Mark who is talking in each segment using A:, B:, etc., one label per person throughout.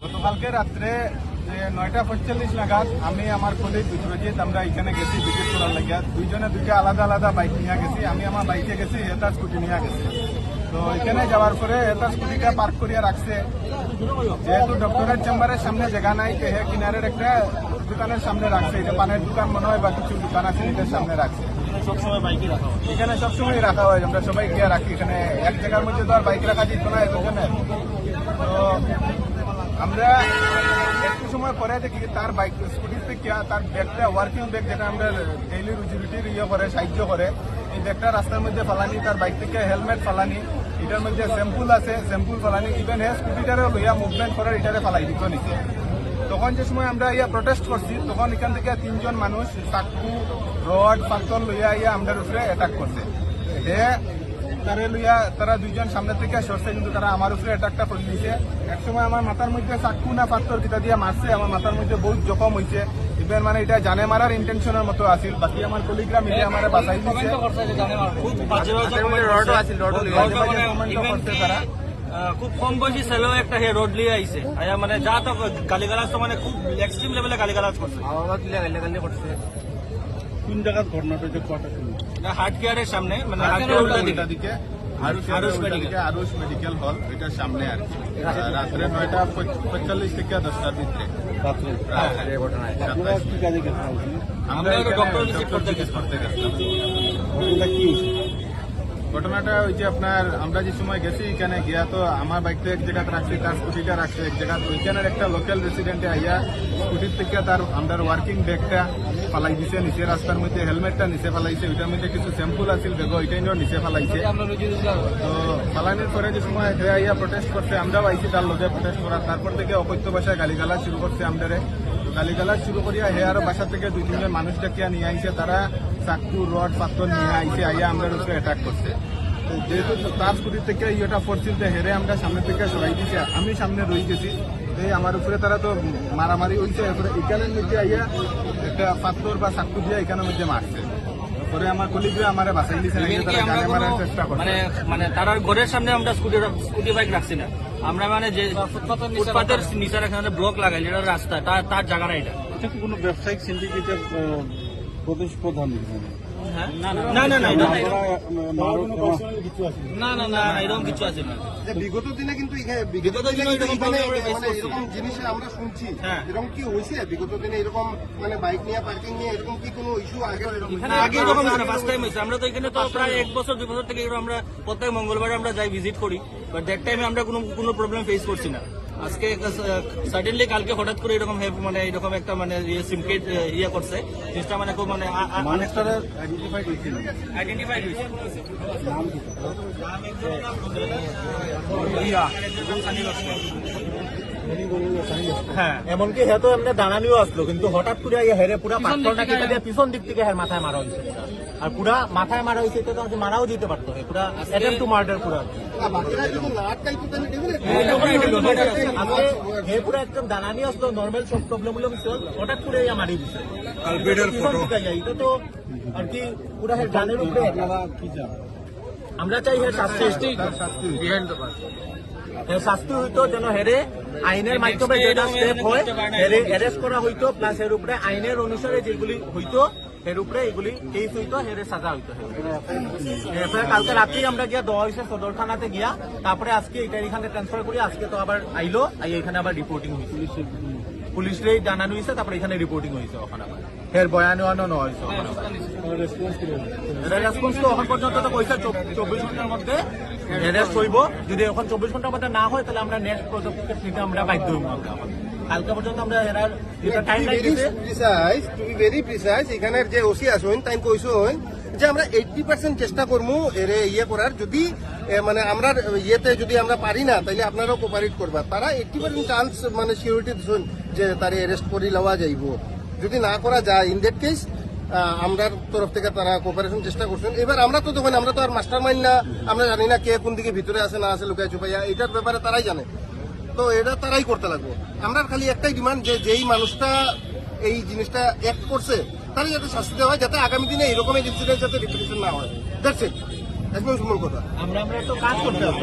A: গতকালকে রাত্রে যে 9:45 নাগাদ আমি আমার কলিগ বিশ্বজিৎ আমরা এখানে গেছি ভিজিট করার লাগিয়া দুইজনে দুইটা আলাদা আলাদা বাইক নিয়ে গেছি। আমি আমার বাইকে গেছি, এটা স্কুটি নিয়ে গেছি। তো এখানে যাওয়ার পরে এটা স্কুটিটা পার্ক করিয়া রাখছে। যেহেতু ডক্টরের চেম্বারের সামনে জায়গা নাই, হে কিনারের একটা দোকানের সামনে রাখছে। এটা পানের দোকান মনে হয় বা কিছু দোকান আছে, এটার সামনে রাখছে।
B: সবসময় বাইকে রাখা হয়,
A: এখানে সবসময় রাখা হয়, আমরা সবাই গিয়ে রাখি। এখানে এক জায়গার মধ্যে তো আর বাইক রাখা যেত না এজন্য। তো আমরা একটু সময় পরে দেখি তার বাইক স্কুটির থেকে তার ব্যাগটা ওয়ার্কিং ব্যাগ, যেটা আমরা ডেইলি রুজি রুটির করে সাহায্য করে, এই ব্যাগটা রাস্তার মধ্যে ফালানি, তার বাইক থেকে হেলমেট ফালানি, এটার মধ্যে স্যাম্পুল আছে, স্যাম্পুল ফালানি, ইভেন হে স্কুটিটারও লইয়া মুভমেন্ট করার এটারে ফালাই দিত নিচে। তখন যে সময় আমরা ইয়া প্রটেস্ট করছি, তখন এখান থেকে 3 জন মানুষ চাকু, রড, পাথর লইয়া ইয়া আমাদের উপরে অ্যাটাক করছে। তারে লইয়া তারা 2 জন সামনে থেকে সরছে, কিন্তু তারা আমার উপরে অ্যাটাকটা করে দিয়েছে। একসময় আমার মাথার মধ্যে চাকু না পাথর কিটা দিয়ে মারছে, আমার মাথার মধ্যে বহুত জখম হয়েছে। ইভেন মানে এটা জানে মারার ইন্টেনশনের মতো আছিল। বাকি আমার কলিগরা মিলে আমার বাঁচাই দিচ্ছে। তারা
B: খুব কম বয়সী ছেলেও একটা হে রোড লিয়ে আইছে, আয়া মানে যা তো গালিগালাজ তো মানে খুব এক্সট্রিম লেভেলে গালিগালাজ করছে।
A: কোন জায়গার ঘটনাটা যে কথা
B: হার্ট কেয়ারের সামনে, মানে
A: দিকে আরুষ মেডিকেল হল, এটার সামনে আর কি। রাত্রে 9:45 থেকে 10টার ভিতরে আমরা
B: ডক্টর ভিজিট করতে
A: ঘটনাটা ওই যে আপনার আমরা যে সময় গেছি এখানে গিয়া, তো আমার বাইকটা এক জায়গায় রাখছি, তার স্কুটিটা রাখছে এক জায়গা। ওইখানের একটা লোকাল রেসিডেন্টে আইয়া স্কুটির থেকে তার আন্ডার ওয়ার্কিং ব্যাগটা ফালাই দিছে নিচে, রাস্তার মধ্যে হেলমেটটা নিচে ফালাইছে, ওইটার মধ্যে কিছু স্যাম্পুল আছিল ব্যাগ, ওইটাই নিচে ফালাইছে। তো ফালানির পরে যে সময় আইয়া প্রটেস্ট করছে, আমরাও আইছি তার লোকে প্রটেস্ট করার। তারপর থেকে অকথ্য ভাষায় গালিগালাজ শুরু করছে আমাদের। গালিগালাজ শুরু করিয়া হে আরো বাসা থেকে 2-3 জন মানুষ ডাকিয়া নিয়ে আইছে। তারা চাকু, রড, পাথর নিয়ে আইছে, আইয়া আমাদের উপরে অ্যাটাক করছে। যেহেতু তার স্কুটি থেকে ইয়েটা পড়ছিল, হেরে আমরা সামনে থেকে সরাই দিছি, আমি সামনে রয়ে গেছি। এই আমার উপরে তারা তো মারামারি হয়েছে। এরপরে এখানের মধ্যে আইয়া একটা পাথর বা চাকু দিয়ে এখানের মধ্যে মারছে। পরে আমার কলিগরা আমার বাঁচাই দিয়েছে, গানে মারার চেষ্টা করছে।
B: মানে তার ঘরের সামনে আমরা স্কুটি বাইক রাখছি না, আমরা মানে যে ফুটপাতের নিচে এখানে ব্লক লাগাই, যেটা রাস্তা তার জায়গাটা এটা।
A: এটা কি কোনো ব্যবসায়িক সিন্ডিকেটের প্রদেশ প্রধান?
B: এরকম কিছু আছে না।
C: বিগত দিনে কিন্তু এরকম জিনিস আমরা শুনছি, এরকম কি হয়েছে বিগত দিনে? এরকম মানে বাইক নিয়ে পার্কিং নিয়ে এরকম কি কোনো ইস্যু আগে
B: এরকম ফার্স্ট টাইম হয়েছে? আমরা তো এখানে তো প্রায় 1 বছর 2 বছর থেকে আমরা প্রত্যেক মঙ্গলবার আমরা যাই ভিজিট করি, বাট দ্যাট টাইমে আমরা কোনো প্রবলেম ফেস করছি না। আজকে সাডেনলি কালকে হঠাৎ করে এরকম মানে এরকম একটা মানে সিমকেট ইয়ে করছে, জিনিসটা মানে খুব মানে আইডেন্টিফাইড হয়েছে।
D: হ্যাঁ, এমনকি হে তো এমনি দাঁড়ানিও আসলো, কিন্তু হঠাৎ করে হেরে পুরা পাথরটা কেটে দিয়ে পিছন দিক থেকে হের মাথায় মারা হয়েছে। আর পুরা মাথায় মারা হয়েছে, তো মারাও যেতে পারতো, পুরা অ্যাটেম্প টু মার্ডার পুরা। হে পুরা একদম দাঁড়ানি আসলো, নর্মাল সব প্রবলেম হলো, হঠাৎ করে মারি দিচ্ছে। এটা তো আর কি পুরা হের গানের উপরে। আমরা চাই হের শাস্তি হইতো, যেন হেরে আইনের মাধ্যমে যেটা স্টেপ হয় হেরে অ্যারেস্ট করা হইতো, প্লাস এর উপরে আইনের অনুসারে যেগুলি হইতো এর উপরে এগুলি কেস হইতো, হেরে সাজা হইতো। এরপরে কালকে রাত্রি আমরা গিয়া দেওয়া হয়েছে সদর থানাতে গিয়া, তারপরে আজকে এটা এখানে ট্রান্সফার করি। আজকে তো আবার আইলো, এখানে আবার রিপোর্টিং হয়েছে, পুলিশরে জানানো হয়েছে, তারপরে এখানে রিপোর্টিং হয়েছে। ওখানে আবার এর বয়ানো নেওয়া হয়েছে। রেসপন্স তো এখন পর্যন্ত তো কইছে 24 ঘন্টার মধ্যে অ্যারেস্ট হইব। যদি এখন 24 ঘন্টার মধ্যে না হয়, তাহলে আমরা নেক্সট পদক্ষেপ নিতে আমরা বাধ্য হইব। কালকে পর্যন্ত আমরা
C: ভেরি প্রিসাইজ এখানের যে ওসি আসুন তাই কইসুন যে আমরা 80% চেষ্টা করবো এরে ইয়ে করার। যদি মানে আমরা ইয়েতে যদি আমরা পারি না, তাহলে আপনারাও কোপারেট করবা। তারা 80% চান্স মানে সিকিউরিটি দিচ্ছেন যে তারা অ্যারেস্ট করে লওয়া যাইব। যদি না করা যায়, ইন দ্যাট কেস আমরার তরফ থেকে তারা কোপারেশন চেষ্টা করছেন। এবার আমরা তো দেখুন, আমরা তো আর মাস্টার মাইন্ড না, আমরা জানি না কে কোন দিকে ভিতরে আছে না আছে, লুকাই চুপাইয়া, এটার ব্যাপারে তারাই জানে। তো এটা তারাই করতে লাগবো। আমরা খালি একটাই ডিমান্ড, যে যেই মানুষটা এই জিনিসটা অ্যাক্ট করছে তারা যাতে শাস্তি দেওয়া হয়, যাতে আগামী দিনে এরকম ইনসিডেন্ট যাতে রিপিটেশন না হয়। দ্যাটস ইট, একদম সুন্দর কথা।
D: আমরা তো কাজ করতে হবে।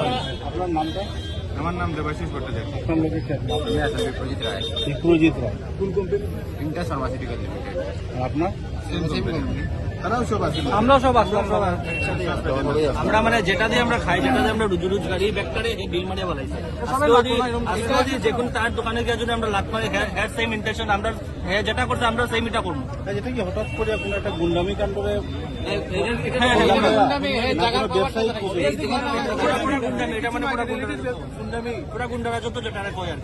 A: আপনার নামটা? আমার নাম দেবাশিস ভট্টাচার্য।
E: আপনার লোকে
F: বিপ্রজিৎ রায়,
E: বিপ্রজিৎ রায়। কোন কোম্পানি?
F: Intas pharmaceutical limited.
E: আর আপনার?
A: তারাও সব আছে।
B: আমরা সব আসলাম আমরা মানে যেটা দিয়ে আমরা খাই, যেটা দিয়ে আমরা রোজগার এই ব্যাগটারে এই বিল মারিয়া বলাইছে। আজকে যদি যে কোনো তার দোকানে গিয়ে যদি আমরা লাত মারি, হ্যাঁ সেম ইন্টেনশন, আমরা হ্যাঁ যেটা করছে আমরা সেম এটা করবো।
E: যেটা কি হঠাৎ করে আপনার একটা গুন্ডামি কাণ্ডরে
B: এটা মানে পুরা গুন্ডারা যত যেটা কয় আর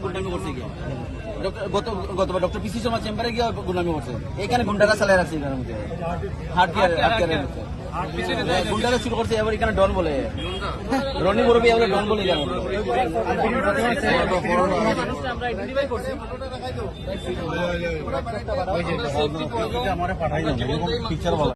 B: গুন্ডামি করছে গিয়া
F: গতবার ডক্টর পিসি শর্মা চেম্বারে গিয়ে গুন্ডামি করছে। এখানে গুন্ডারা চালাই রাখছে এখানের মধ্যে, হাট কেয়ারের মধ্যে গুন্ডারা শুরু করছে। এবার এখানে ডন বলে, রনি বড়বি এবার ডন বলে
E: আমার পাঠাই পিকচার বলা